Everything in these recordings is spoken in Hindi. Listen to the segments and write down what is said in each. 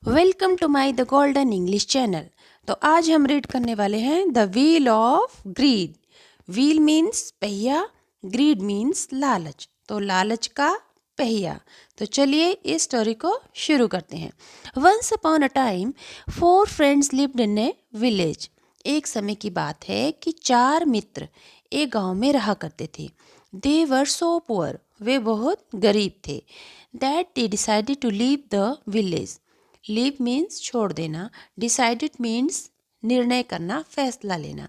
Welcome to my the golden English channel. तो आज हम रीड करने वाले हैं the wheel of greed. Wheel means पहिया, ग्रीड मीन्स लालच, तो लालच का पहिया। तो चलिए इस स्टोरी को शुरू करते हैं। Once upon a time 4 friends lived in a village. एक समय की बात है कि 4 मित्र एक गांव में रहा करते थे। दे वर सो पुअर, वे बहुत गरीब थे, that they decided to leave the village. Leave means छोड़ देना, डिसाइडेड मीन्स निर्णय करना, फैसला लेना।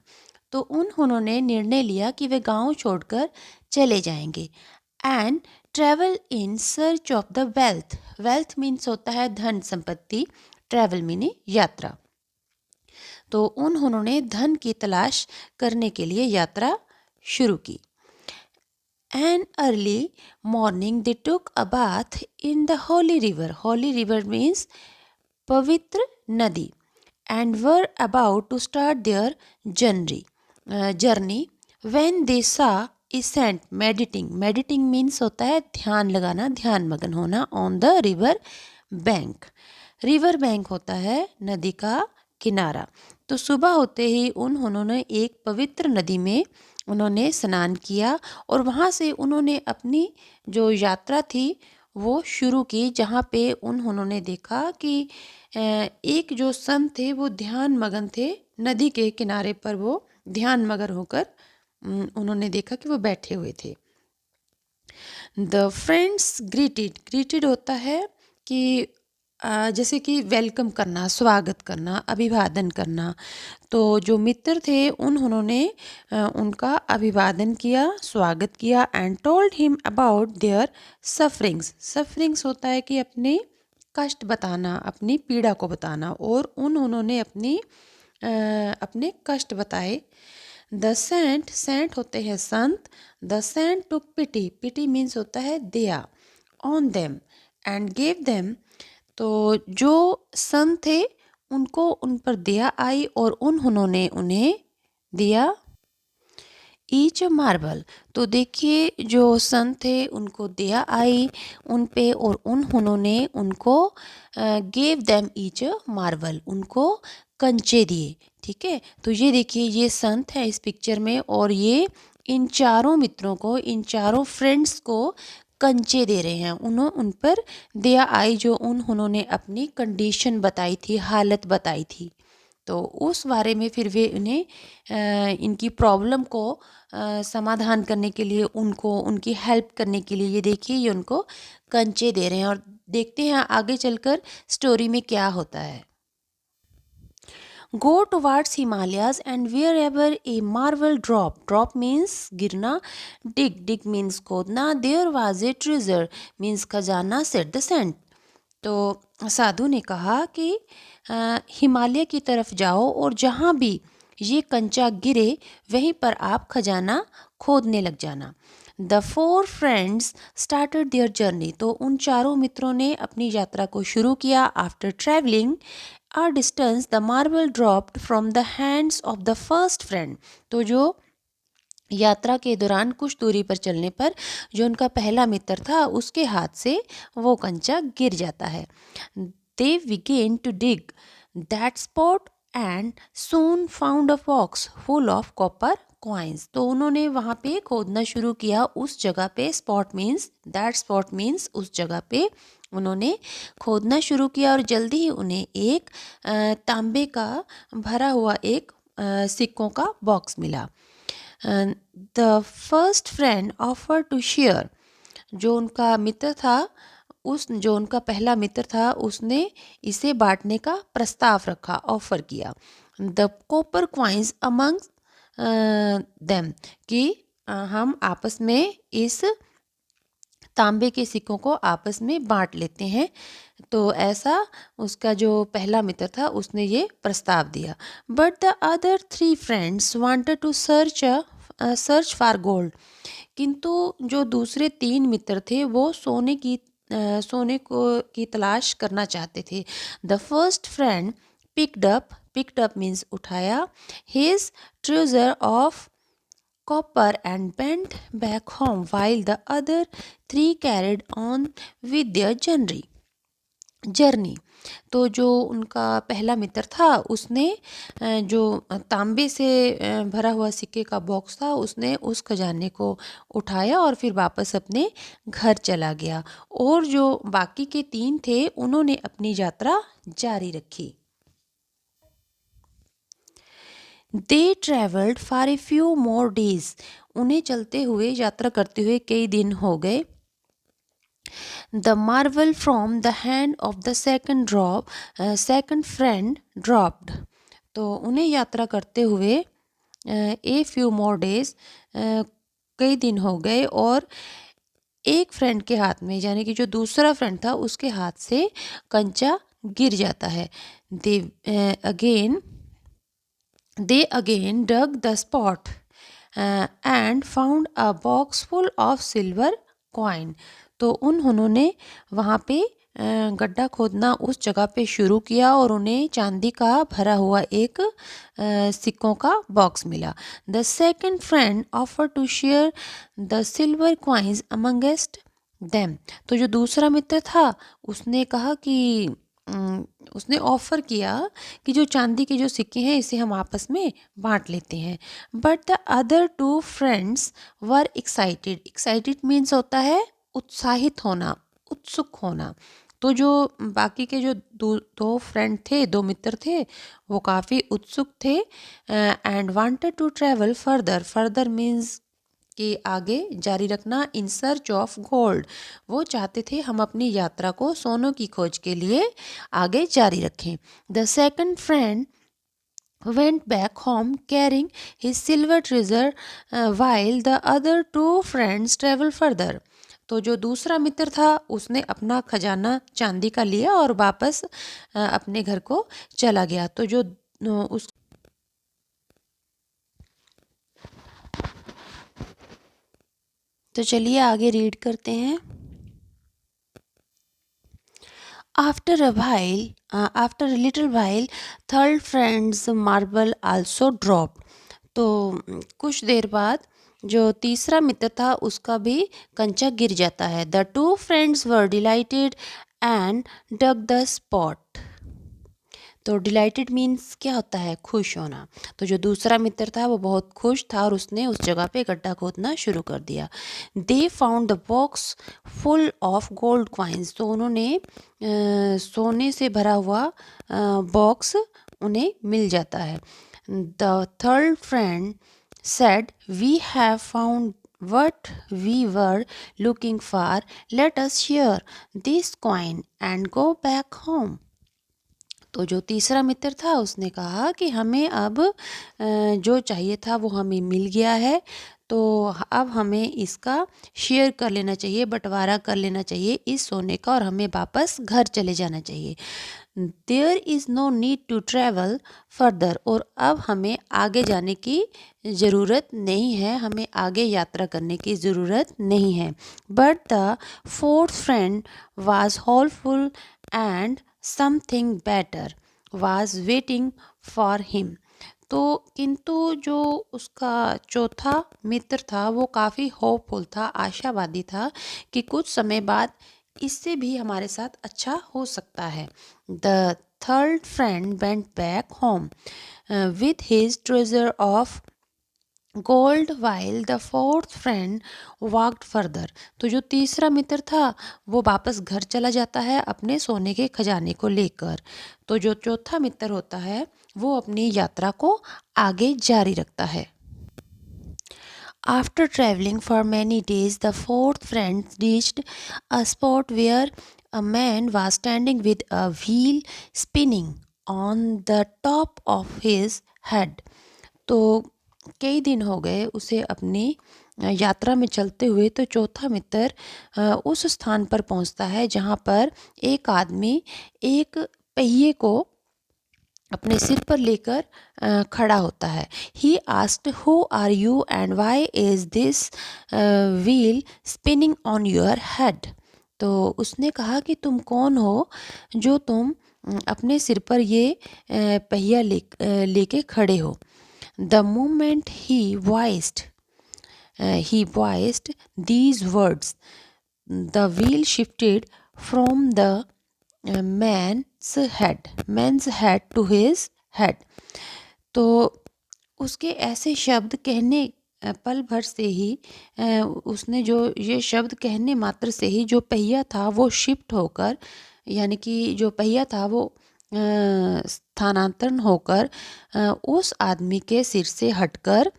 तो उन्होंने निर्णय लिया कि वे गांव छोड़कर चले जाएंगे। And travel in search of the wealth. Wealth means होता है धन संपत्ति, ट्रैवल मीनिंग यात्रा। तो उन्होंने धन की तलाश करने के लिए यात्रा शुरू की। An early morning they took a bath in the holy river. Holy river means पवित्र नदी। And were about to start their journey when they saw a saint meditating. Meditating means होता है ध्यान लगाना, ध्यान मगन होना। On the river bank, river bank होता है नदी का किनारा। तो सुबह होते ही उन्होंने एक पवित्र नदी में उन्होंने स्नान किया और वहाँ से उन्होंने अपनी जो यात्रा थी वो शुरू की, जहाँ पे उन्होंने देखा कि एक जो संत थे वो ध्यान मगन थे नदी के किनारे पर। वो ध्यान मगन होकर उन्होंने देखा कि वो बैठे हुए थे। द फ्रेंड्स ग्रीटेड, ग्रीटेड होता है कि जैसे कि वेलकम करना, स्वागत करना, अभिवादन करना। तो जो मित्र थे उन्होंने उनका अभिवादन किया, स्वागत किया। And told him about their sufferings. Sufferings होता है कि अपने कष्ट बताना, अपनी पीड़ा को बताना। और उन्होंने अपने कष्ट बताए। द सेंट, सेंट होते हैं संत। The saint took pity, pity means होता है दया, on them and gave them. तो जो संत थे उनको उन पर दया आई और उन्होंने उन्हें दिया ईच मार्बल। तो देखिए जो संत थे उनको दया आई उन पे और उन्होंने उनको गेव देम ईच मार्बल, उनको कंचे दिए। ठीक है, तो ये देखिए ये संत है इस पिक्चर में और ये इन चारों मित्रों को, इन चारों फ्रेंड्स को कंचे दे रहे हैं। उन पर दया आई जो उन्होंने अपनी कंडीशन बताई थी, हालत बताई थी। तो उस बारे में फिर वे उन्हें इनकी प्रॉब्लम को समाधान करने के लिए, उनको उनकी हेल्प करने के लिए ये देखिए ये उनको कंचे दे रहे हैं। और देखते हैं आगे चलकर स्टोरी में क्या होता है। Go towards Himalayas and wherever a marble drop, drop means गिरना, dig means खोदना, there was a treasure means खजाना, said the saint। तो साधु ने कहा कि हिमालय की तरफ जाओ और जहाँ भी ये कंचा गिरे वहीं पर आप खजाना खोदने लग जाना। The 4 friends started their journey. तो उन चारों मित्रों ने अपनी यात्रा को शुरू किया। After travelling a distance the marble dropped from the hands of the first friend। तो जो यात्रा के दौरान कुछ दूरी पर चलने पर जो उनका पहला मित्र था उसके हाथ से वो कंचा गिर जाता है। They began to dig that spot and soon found a box full of copper coins। तो उन्होंने वहाँ पे खोदना शुरू किया उस जगह पे। Spot means, that spot means उस जगह पे उन्होंने खोदना शुरू किया और जल्दी ही उन्हें एक तांबे का भरा हुआ एक सिक्कों का बॉक्स मिला। The first friend offer to share. जो उनका मित्र था, जो उनका पहला मित्र था उसने इसे बांटने का प्रस्ताव रखा, ऑफर किया। The copper coins among them, कि हम आपस में इस तांबे के सिक्कों को आपस में बांट लेते हैं। तो ऐसा उसका जो पहला मित्र था उसने ये प्रस्ताव दिया। But the other 3 friends wanted to search for gold. किंतु जो दूसरे 3 मित्र थे वो सोने की तलाश करना चाहते थे। The first friend picked up means उठाया, his treasure of copper and went back home while the other 3 carried on with their journey। Journey. तो जो उनका पहला मित्र था उसने जो तांबे से भरा हुआ सिक्के का बॉक्स था उसने उस खजाने को उठाया और फिर वापस अपने घर चला गया, और जो बाकी के 3 थे उन्होंने अपनी यात्रा जारी रखी। They travelled for a few more days. उन्हें चलते हुए, यात्रा करते हुए कई दिन हो गए। The Marvel from the hand of the second friend dropped. तो उन्हें यात्रा करते हुए ए फ्यू मोर डेज, कई दिन हो गए, और एक फ्रेंड के हाथ में, यानी कि जो दूसरा फ्रेंड था उसके हाथ से कंचा गिर जाता है। They again they again dug the spot and found a box full of silver coin. तो उन्होंने वहाँ पे गड्ढा खोदना उस जगह पे शुरू किया और उन्हें चांदी का भरा हुआ एक सिक्कों का बॉक्स मिला। The second friend offer to share the silver coins amongst them. तो जो दूसरा मित्र था उसने कहा कि उसने ऑफर किया कि जो चांदी के जो सिक्के हैं इसे हम आपस में बांट लेते हैं। But the other 2 friends were excited. Excited means होता है उत्साहित होना, उत्सुक होना। तो जो बाकी के जो दो फ्रेंड थे, 2 मित्र थे, वो काफ़ी उत्सुक थे and wanted to travel further. Further means कि आगे जारी रखना। इन सर्च ऑफ गोल्ड, वो चाहते थे हम अपनी यात्रा को सोनों की खोज के लिए आगे जारी रखें। The second friend went back home carrying his silver treasure while the other 2 friends traveled further। तो जो दूसरा मित्र था उसने अपना खजाना चांदी का लिया और वापस अपने घर को चला गया। तो जो उस तो चलिए आगे रीड करते हैं। After a little while, third friend's marble also dropped। तो कुछ देर बाद जो तीसरा मित्र था उसका भी कंचा गिर जाता है। The 2 friends were delighted and dug the spot। तो डिलाइटेड मीन्स क्या होता है? खुश होना। तो जो दूसरा मित्र था वो बहुत खुश था और उसने उस जगह पे गड्ढा खोदना शुरू कर दिया। They found the box full of gold coins. तो उन्होंने सोने से भरा हुआ बॉक्स उन्हें मिल जाता है। The third friend said, we have found what we were looking for, let us share this coin and go back home। तो जो तीसरा मित्र था उसने कहा कि हमें अब जो चाहिए था वो हमें मिल गया है, तो अब हमें इसका शेयर कर लेना चाहिए, बंटवारा कर लेना चाहिए इस सोने का, और हमें वापस घर चले जाना चाहिए। There is no need to travel further. और अब हमें आगे जाने की ज़रूरत नहीं है, हमें आगे यात्रा करने की ज़रूरत नहीं है। But the fourth friend was hopeful and something better was waiting for him. तो किंतु जो उसका चौथा मित्र था वो काफ़ी होपफुल था, आशावादी था कि कुछ समय बाद इससे भी हमारे साथ अच्छा हो सकता है। The third friend went back home with his treasure of gold while the fourth friend walked further. तो जो तीसरा मित्र था वो वापस घर चला जाता है अपने सोने के खजाने को लेकर। तो जो चौथा मित्र होता है वो अपनी यात्रा को आगे जारी रखता है। After traveling for many days, the fourth friend reached a spot where a man was standing with a wheel spinning on the top of his head। तो कई दिन हो गए उसे अपनी यात्रा में चलते हुए। तो चौथा मित्र उस स्थान पर पहुंचता है जहां पर एक आदमी एक पहिए को अपने सिर पर लेकर खड़ा होता है। He asked, who are you and why is this wheel spinning on your head. तो उसने कहा कि तुम कौन हो जो तुम अपने सिर पर ये पहिया लेके खड़े हो। The moment he voiced these words, the wheel shifted from the man's head to his head. तो उसके ऐसे शब्द कहने पल भर से ही उसने जो ये शब्द कहने मात्र से ही जो पहिया था वो शिफ्ट होकर, यानी कि जो पहिया था वो स्थानांतरण होकर उस आदमी के सिर से हटकर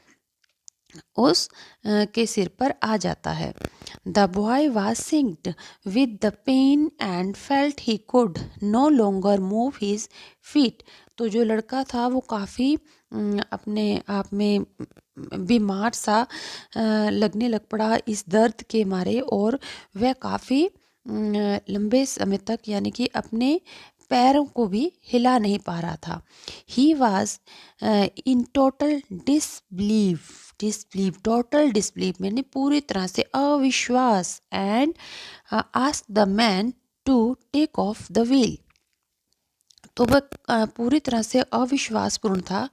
उस के सिर पर आ जाता है। The boy was sinked with the pain and felt he could no longer move his feet. तो जो लड़का था वो काफ़ी अपने आप में बीमार सा लगने लग पड़ा इस दर्द के मारे, और वह काफ़ी लंबे समय तक यानी कि अपने पैरों को भी हिला नहीं पा रहा था। He was in total disbelieve total disbelieve मैंने पूरी तरह से अविश्वास, and ask the man to take off the wheel. तो वह पूरी तरह से अविश्वासपूर्ण था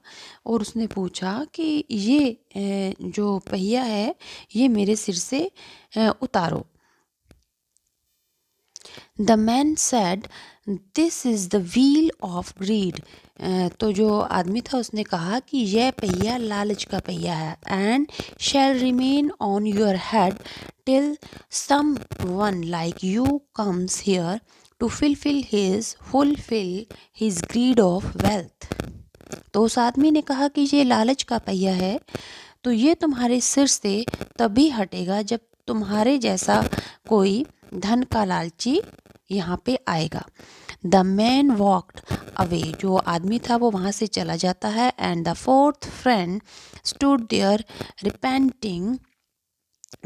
और उसने पूछा कि ये जो पहिया है ये मेरे सिर से उतारो। The man said this is the wheel of greed. तो जो आदमी था उसने कहा कि यह पहिया लालच का पहिया है। And shall remain on your head till someone like you comes here to fulfil his greed of wealth. तो उस आदमी ने कहा कि ये लालच का पहिया है, तो ये तुम्हारे सिर से तभी हटेगा जब तुम्हारे जैसा कोई धन का लालची यहाँ पे आएगा। The man walked away. जो आदमी था वो वहाँ से चला जाता है। And the fourth friend stood there repenting,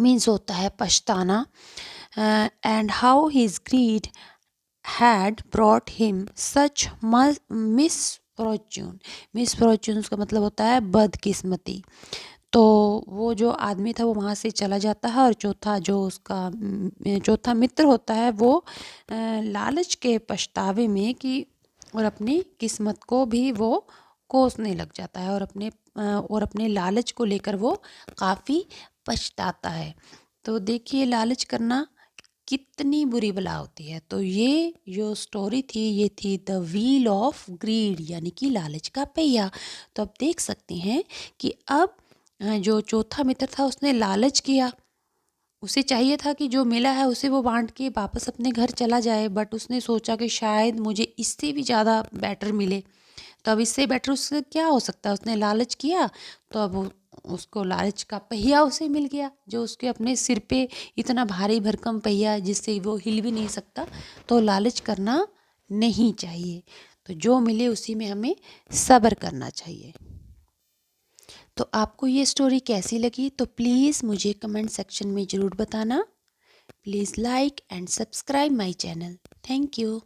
means होता है पछताना, and how his greed had brought him such misfortunes का मतलब होता है बदकिस्मती। तो वो जो आदमी था वो वहाँ से चला जाता है, और चौथा मित्र होता है वो लालच के पछतावे में कि और अपनी किस्मत को भी वो कोसने लग जाता है, और अपने लालच को लेकर वो काफ़ी पछताता है। तो देखिए लालच करना कितनी बुरी बला होती है। तो ये जो स्टोरी थी ये थी द व्हील ऑफ ग्रीड, यानी कि लालच का पहिया। तो अब देख सकते हैं कि अब जो चौथा मित्र था उसने लालच किया, उसे चाहिए था कि जो मिला है उसे वो बांट के वापस अपने घर चला जाए, बट उसने सोचा कि शायद मुझे इससे भी ज़्यादा बेटर मिले। तो अब इससे बेटर उससे क्या हो सकता है, उसने लालच किया तो अब उसको लालच का पहिया उसे मिल गया, जो उसके अपने सिर पे इतना भारी भरकम पहिया जिससे वो हिल भी नहीं सकता। तो लालच करना नहीं चाहिए, तो जो मिले उसी में हमें सब्र करना चाहिए। तो आपको ये स्टोरी कैसी लगी तो प्लीज़ मुझे कमेंट सेक्शन में ज़रूर बताना। Please like and subscribe my channel. Thank you.